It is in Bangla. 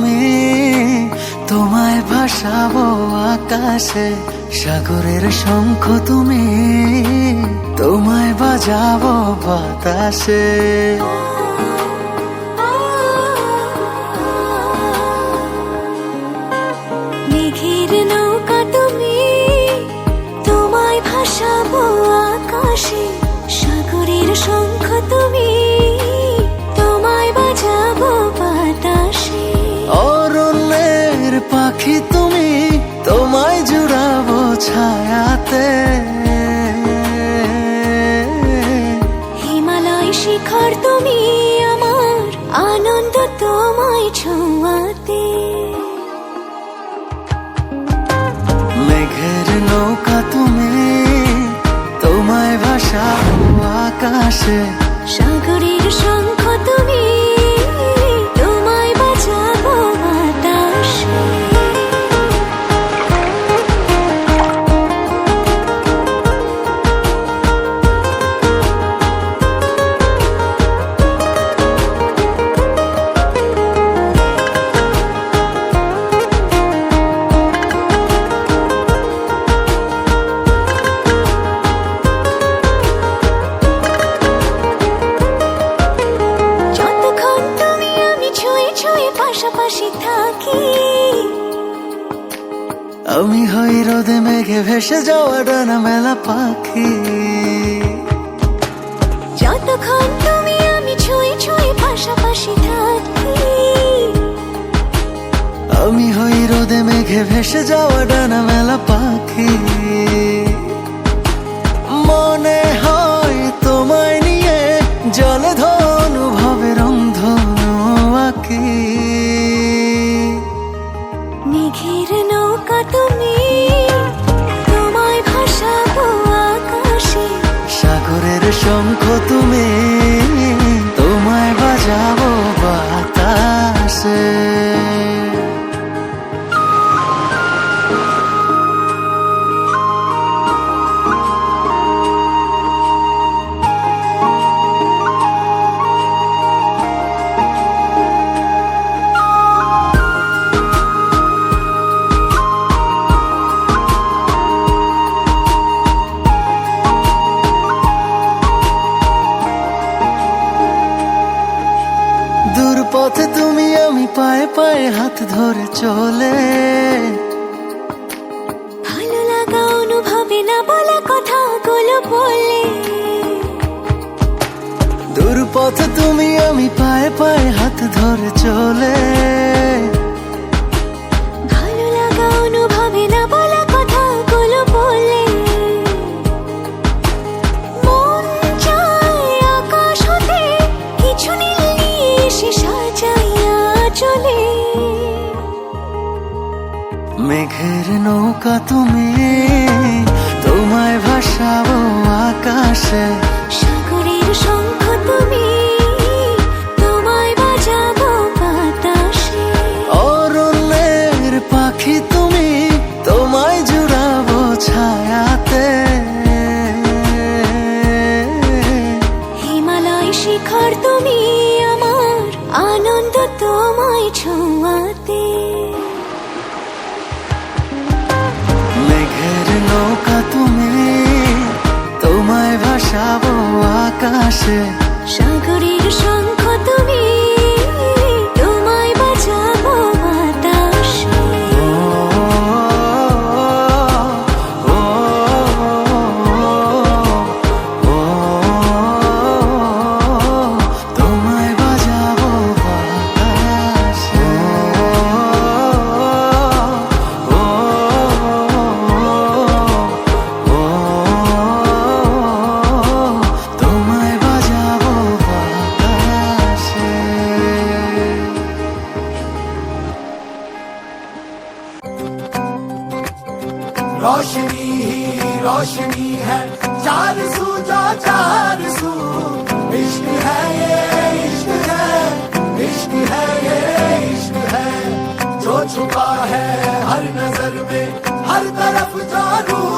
তুমি, তোমায় ভাসাবো আকাশে। সাগরের শঙ্খ তুমি, তোমায় বাজাবো বাতাসে। মেঘের নৌকা তুমি, তোমায় ভাসাবো আকাশে। সাগরের শঙ্খ তুমি, তোমায় বাজাবো বাতাসে। অরণ্যের পাখি তুমি, তোমায় জুড়াবো ছায়াতে। হিমালয় শিখর তুমি, আমার আনন্দ তোমায় ছোঁয়াতে। মেঘের নৌকা তুমি, তোমায় ভাসাবো আকাশে। সাগরের শঙ্খ তুমি, তোমায় বাজাবো বাতাসে। পাশাপাশি থাকি, আমি হই রোদে মেঘে ভেসে যাওয়া ডানা মেলা পাখি। যতক্ষণ তুমি আমি ছুঁয়ে ছুঁয়ে পাশাপাশি থাকি। আমি হই রোদে মেঘে ভেসে যাওয়া ডানা মেলা পাখি। মনে হয় তোমায় নিয়ে জলে ধনুভাবে রংধনু আঁকি। মেঘের নৌকা তুমি, তোমায় ভাসাবো আকাশে। সাগরের শঙ্খ তুমি, তোমায় বাজাবো বাতাসে। দূর পথে তুমি আমি পায়ে পায়ে হাত ধরে চলে। ভালো লাগা অনুভবে না বলা কথাগুলো বলে। দূর পথে তুমি আমি পায়ে পায়ে হাত ধরে চলে। ভালো লাগা অনুভবে না বলা কথাগুলো বলে। মন চায় আকাশ হতে কিছু নীল নিয়ে এসে সাজাইয়া চলে। মেঘের নৌকা তুমি, তোমায় ভাসাবো আকাশে। সাগরের শঙ্খ তুমি, তোমায় বাজাবো বাতাসে। অরণ্যের পাখি তুমি, তোমায় জুড়াবো ছায়াতে। হিমালয় শিখর তুমি, আমার আনন্দ তোমায় ছোঁয়াতে। মেঘের নৌকা তুমি, তোমায় ভাসাবো আকাশে। সাগরের শঙ্খ তুমি, তোমায় বাজাবো বাতাসে। ও, তোমায় বাজাবো বাতাসে। তোমায় বাজাবো বাতাসে। रोशनी ही रोशनी है, चार सू जो चार सू। इश्क है ये इश्क है, इश्क है ये इश्क है। जो छुपा है हर नजर में, हर तरफ जो रूह